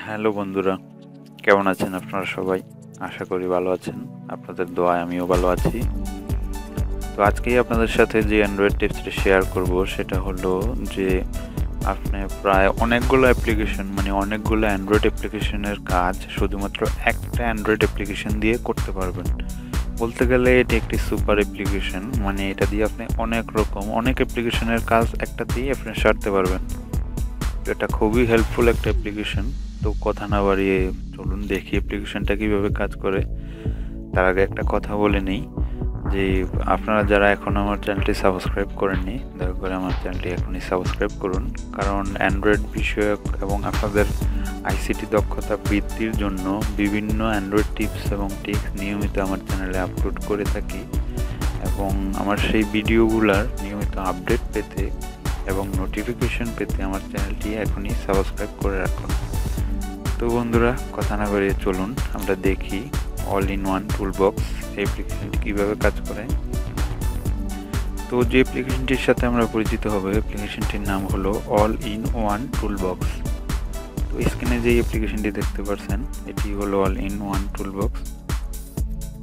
Hello বন্ধুরা, কেমন আছেন আপনারা সবাই? আশা করি ভালো আছেন। আপনাদের দোয়ায় আমিও ভালো আছি। তো আজকেই আপনাদের সাথে যে অ্যান্ড্রয়েড টিপসটি শেয়ার করব সেটা হলো যে আপনি প্রায় অনেকগুলো অ্যান্ড্রয়েড অ্যাপ্লিকেশনের কাজ শুধুমাত্র একটা অ্যান্ড্রয়েড অ্যাপ্লিকেশন দিয়ে করতে পারবেন। বলতে গেলে এটি একটি সুপার অ্যাপ্লিকেশন, মানে এটা দিয়ে আপনি অনেক অ্যাপ্লিকেশনের কাজ একটাতেই আপনি সারতে পারবেন। এটা খুবই হেল্পফুল একটা অ্যাপ্লিকেশন। তো কথা না বাড়িয়ে চলুন দেখি অ্যাপ্লিকেশনটা কিভাবে কাজ করে। তার আগে একটা কথা বলে নেই যে আপনারা যারা এখন আমার চ্যানেলটি সাবস্ক্রাইব করেননি, দয়া করে আমার চ্যানেলটি এখনই সাবস্ক্রাইব করুন, কারণ অ্যান্ড্রয়েড বিষয়ক এবং আপনাদের আইসিটি দক্ষতা বৃদ্ধির জন্য বিভিন্ন অ্যান্ড্রয়েড টিপস এবং ট্রিক্স নিয়মিত আমার চ্যানেলে আপলোড করে থাকি। এবং আমার সেই ভিডিওগুলোর নিয়মিত আপডেট পেতে এবং নোটিফিকেশন পেতে আমার চ্যানেলটি এখনই সাবস্ক্রাইব করে রাখুন। তো বন্ধুরা, কথা না বাড়িয়ে চলুন আমরা দেখি অল ইন ওয়ান টুলবক্স অ্যাপ্লিকেশনটি কীভাবে কাজ করে। তো যে অ্যাপ্লিকেশনটির সাথে আমরা পরিচিত হব, অ্যাপ্লিকেশনটির নাম হলো অল ইন ওয়ান টুলবক্স। তো স্ক্রিনে যে অ্যাপ্লিকেশনটি দেখতে পাচ্ছেন এটি হলো অল ইন ওয়ান টুলবক্স।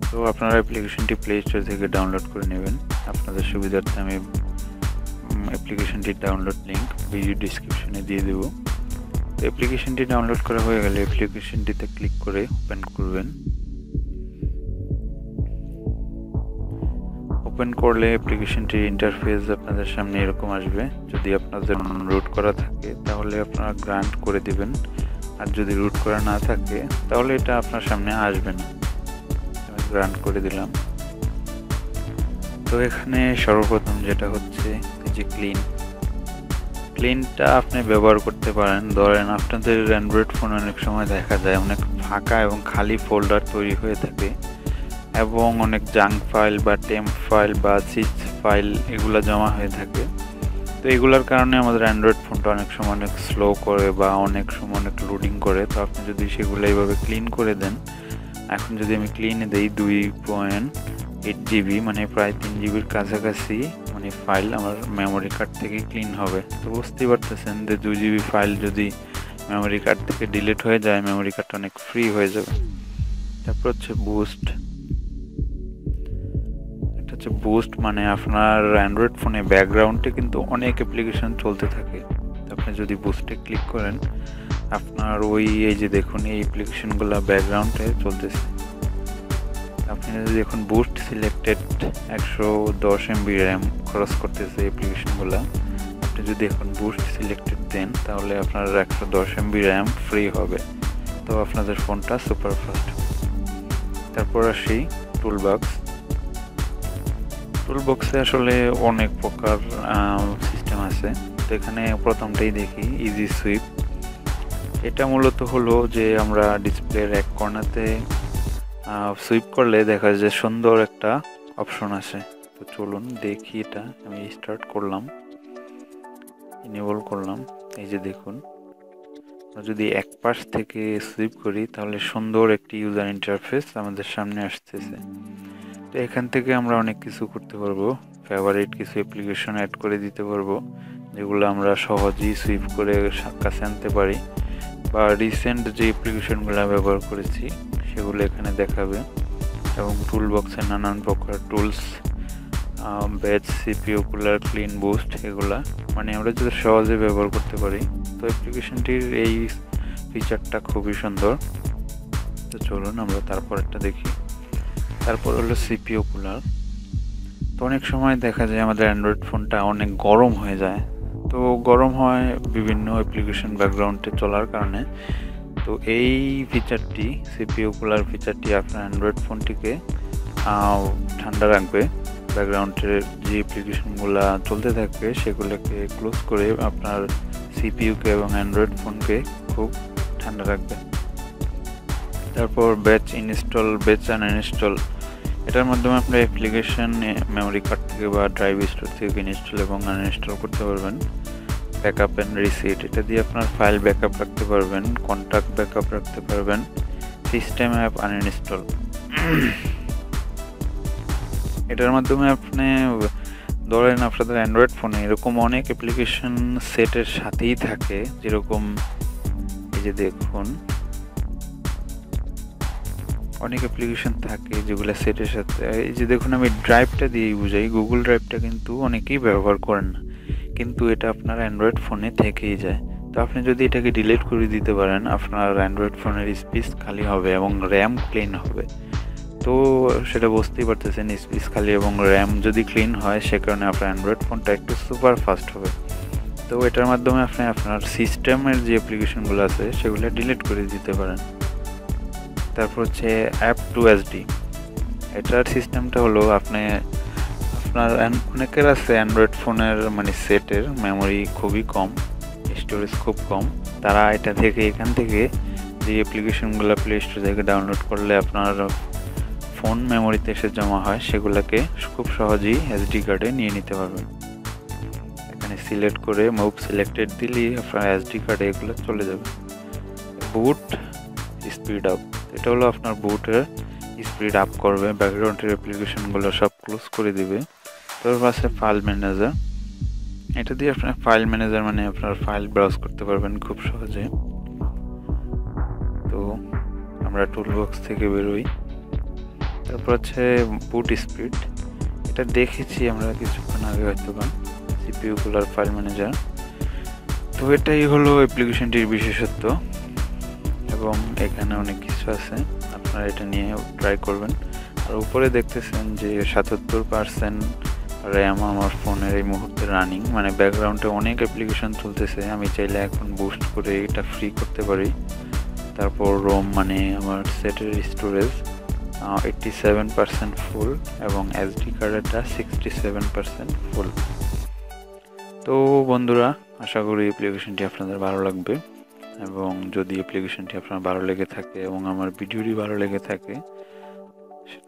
তো আপনারা অ্যাপ্লিকেশনটি প্লে স্টোর থেকে ডাউনলোড করে নেবেন। আপনাদের সুবিধার্থে আমি অ্যাপ্লিকেশনটির ডাউনলোড লিঙ্ক ভিডিও ডিসক্রিপশনে দিয়ে দেবো। তো অ্যাপ্লিকেশনটি ডাউনলোড করা হয়ে গেলে অ্যাপ্লিকেশনটিতে ক্লিক করে ওপেন করবেন। ওপেন করলে অ্যাপ্লিকেশনটির ইন্টারফেস আপনাদের সামনে এরকম আসবে। যদি আপনাদের রুট করা থাকে তাহলে আপনারা গ্রান্ট করে দিবেন, আর যদি রুট করা না থাকে তাহলে এটা আপনার সামনে আসবে না। আমি গ্রান্ট করে দিলাম। তো এখানে সর্বপ্রথম যেটা হচ্ছে যে ক্লিনটা আপনি ব্যবহার করতে পারেন। ধরেন আপনাদের অ্যান্ড্রয়েড ফোন অনেক সময় দেখা যায় অনেক ফাঁকা এবং খালি ফোল্ডার তৈরি হয়ে থাকে, এবং অনেক জাঙ্ক ফাইল বা টেম্প ফাইল বা জিপ ফাইল এগুলো জমা হয়ে থাকে। তো এগুলোর কারণে আমাদের অ্যান্ড্রয়েড ফোনটা অনেক সময় অনেক স্লো করে বা অনেক সময় অনেক লোডিং করে। তো আপনি যদি সেগুলো এইভাবে ক্লিন করে দেন, এখন যদি আমি ক্লিনে দিই 2.8 জিবি, মানে প্রায় 3 জিবির কাছাকাছি মানে ফাইল আমার মেমোরি কার্ড থেকে ক্লিন হবে। তো বুঝতেই পারতেছেন যে 2 জিবি ফাইল যদি মেমোরি কার্ড থেকে ডিলিট হয়ে যায়, মেমোরি কার্ডটা অনেক ফ্রি হয়ে যাবে। তারপর হচ্ছে বুস্ট, মানে আপনার অ্যান্ড্রয়েড ফোনে ব্যাকগ্রাউন্ডে কিন্তু অনেক অ্যাপ্লিকেশন চলতে থাকে। আপনি যদি বুস্টে ক্লিক করেন, আপনার এই যে দেখুন এই অ্যাপ্লিকেশনগুলো ব্যাকগ্রাউন্ডে চলতেছে। আপনি যদি এখন বুস্ট সিলেক্টেড 110 MB র্যাম খরচ করতেছে অ্যাপ্লিকেশনগুলো, আপনি যদি এখন বুস্ট সিলেক্টেড দেন তাহলে আপনার 110 MB র্যাম ফ্রি হবে। তো আপনাদের ফোনটা সুপার ফাস্ট। তারপর আসি টুলবক্সে আসলে অনেক প্রকার সিস্টেম আছে। তো এখানে প্রথমটাই দেখি ইজি সুইপ। এটা মূলত হলো যে আমরা ডিসপ্লের এক কর্নারতে সুইপ করলে দেখা যায় যে সুন্দর একটা অপশন আসে। তো চলুন দেখি, এটা আমি স্টার্ট করলাম, ইনেবল করলাম। এই যে দেখুন, যদি এক পাশ থেকে সুইপ করি তাহলে সুন্দর একটি ইউজার ইন্টারফেস আমাদের সামনে আসতেছে। তো এখান থেকে আমরা অনেক কিছু করতে পারবো। ফেভারিট কিছু অ্যাপ্লিকেশন অ্যাড করে দিতে পারবো, যেগুলো আমরা সহজেই সুইপ করে কাছে আনতে পারি, বা রিসেন্ট যে অ্যাপ্লিকেশনগুলো ব্যবহার করেছি সেগুলো এখানে দেখাবে। এবং টুলবক্সের নানান প্রকার tools, batch, CPU cooler, clean, boost, এগুলা মানে আমরা যদি সহজে ব্যবহার করতে পারি। তো অ্যাপ্লিকেশনটির এই ফিচারটা খুবই সুন্দর। তো চলুন আমরা তারপরটা দেখি। তারপর হলো সিপিইউ কুলার। তো অনেক সময় দেখা যায় আমাদের অ্যান্ড্রয়েড ফোনটা অনেক গরম হয়ে যায়। তো গরম হয় বিভিন্ন অ্যাপ্লিকেশন ব্যাকগ্রাউন্ডে চলার কারণে। তো এই ফিচারটি, সিপিইউ কুলার ফিচারটি আপনার অ্যান্ড্রয়েড ফোনটিকে ঠান্ডা রাখবে। ব্যাকগ্রাউন্ডের যে অ্যাপ্লিকেশনগুলো চলতে থাকবে সেগুলোকে ক্লোজ করে আপনার সিপিইউকে এবং অ্যান্ড্রয়েড ফোনকে খুব ঠান্ডা রাখবে। তারপর ব্যাচ আনইনস্টল। এটার মাধ্যমে আপনি অ্যাপ্লিকেশন মেমোরি কার্ড থেকে বা ড্রাইভ স্টোর থেকে ইনস্টল এবং আনইনস্টল করতে পারবেন। ব্যাকআপ অ্যান্ড রিসেট, এটা দিয়ে আপনার ফাইল ব্যাকআপ রাখতে পারবেন, কন্ট্যাক্ট ব্যাকআপ রাখতে পারবেন, সিস্টেম অ্যাপ আনইনস্টল। এটার মাধ্যমে আপনি ধরেন আপনাদের অ্যান্ড্রয়েড ফোনে এরকম অনেক অ্যাপ্লিকেশন সেটের সাথেই থাকে, যেরকম এই যে দেখুন অনেক অ্যাপ্লিকেশন থাকে যেগুলো সেটের সাথে, এই যে দেখুন আমি ড্রাইভটা দিয়েই বুঝাই, গুগল ড্রাইভটা কিন্তু অনেকেই ব্যবহার করেন না, কিন্তু এটা আপনার অ্যান্ড্রয়েড ফোনে থেকেই যায়। তো আপনি যদি এটাকে ডিলিট করে দিতে পারেন, আপনার অ্যান্ড্রয়েড ফোনের স্পেস খালি হবে এবং র্যাম ক্লিন হবে। তো সেটা বুঝতেই পারতেছেন, স্পেস খালি এবং র্যাম যদি ক্লিন হয় সে কারণে আপনার অ্যান্ড্রয়েড ফোনটা একটু সুপার ফাস্ট হবে। তো এটার মাধ্যমে আপনি আপনার সিস্টেমের যে অ্যাপ্লিকেশনগুলো আছে সেগুলো ডিলিট করে দিতে পারেন। তারপর হচ্ছে অ্যাপ টু এসডি। এটার সিস্টেমটা হলো আপনার অনেকের আছে অ্যান্ড্রয়েড ফোনের মানে সেটের মেমোরি খুবই কম, স্টোরেজ খুব কম, তারা এখান থেকে যে অ্যাপ্লিকেশনগুলো প্লে স্টোর থেকে ডাউনলোড করলে আপনার ফোন মেমোরিতে এসে জমা হয় সেগুলোকে খুব সহজেই এসডি কার্ডে নিয়ে নিতে পারবেন। এখানে সিলেক্ট করে মুভ সিলেক্টেড দিলেই আপনার এসডি কার্ডে এগুলো চলে যাবে। বুট স্পিড আপ, এটা হলো আপনার বুটের স্পিড আপ করবে, ব্যাকগ্রাউন্ডের অ্যাপ্লিকেশনগুলো সব ক্লোজ করে দিবে। তারপর আছে ফাইল ম্যানেজার, এটা দিয়ে আপনার ফাইল ম্যানেজার মানে আপনার ফাইল ব্রাউজ করতে পারবেন খুব সহজে। তো আমরা টুল বক্স থেকে বেরোই। তারপর হচ্ছে বুট স্পিড, এটা দেখেছি আমরা কিছুক্ষণ আগে হয়তো বা সিপিইউ কুলার ফাইল ম্যানেজার। তো এটাই হলো অ্যাপ্লিকেশনটির বিশেষত্ব এবং এখানে অনেক কিছু আছে, আপনারা এটা নিয়ে ট্রাই করবেন। আর উপরে দেখতেছেন যে 77% র্যাম আমার ফোনের এই মুহূর্তে রানিং, মানে ব্যাকগ্রাউন্ডে অনেক অ্যাপ্লিকেশন চলতেছে, আমি চাইলে এখন বুস্ট করে এটা ফ্রি করতে পারি। তারপর রোম মানে আমার সেটের স্টোরেজ 87% ফুল এবং এসডি কার্ডেরটা 67% ফুল। তো বন্ধুরা, আশা করি অ্যাপ্লিকেশনটি আপনাদের ভালো লাগবে এবং যদি অ্যাপ্লিকেশনটি আপনার ভালো লেগে থাকে এবং আমার ভিডিওটি ভালো লেগে থাকে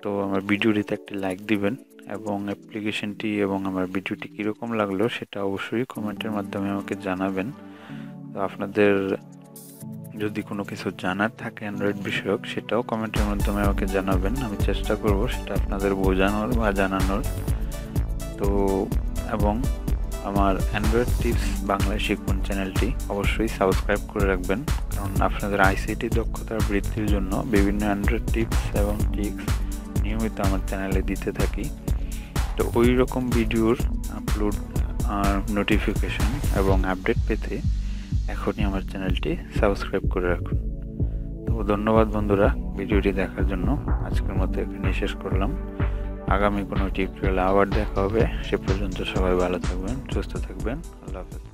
তো আমার ভিডিওটিতে একটি লাইক দিবেন এবং অ্যাপ্লিকেশনটি এবং আমার ভিডিওটি কীরকম লাগলো সেটা অবশ্যই কমেন্টের মাধ্যমে আমাকে জানাবেন। তো আপনাদের যদি কোনো কিছু জানার থাকে অ্যান্ড্রয়েড বিষয়ক সেটাও কমেন্টের মাধ্যমে আমাকে জানাবেন, আমি চেষ্টা করব সেটা আপনাদের বোঝানোর বা জানানোর। তো এবং আমার অ্যান্ড্রয়েড টিপস বাংলায় শিখুন চ্যানেলটি অবশ্যই সাবস্ক্রাইব করে রাখবেন, কারণ আপনাদের আইসিটি দক্ষতার বৃদ্ধির জন্য বিভিন্ন অ্যান্ড্রয়েড টিপস এবং ট্রিক্স নিয়মিত আমার চ্যানেলে দিতে থাকি। তো ওই রকম ভিডিওর আপলোড আর নোটিফিকেশন এবং আপডেট পেতে এখনই আমার চ্যানেলটি সাবস্ক্রাইব করে রাখুন। তো ধন্যবাদ বন্ধুরা ভিডিওটি দেখার জন্য, আজকের মতো এখানে শেষ করলাম। আগামী কোনো টিউটোরিয়ালে আবার দেখা হবে, সে পর্যন্ত সবাই ভালো থাকবেন, সুস্থ থাকবেন, আল্লাহ হাফেজ।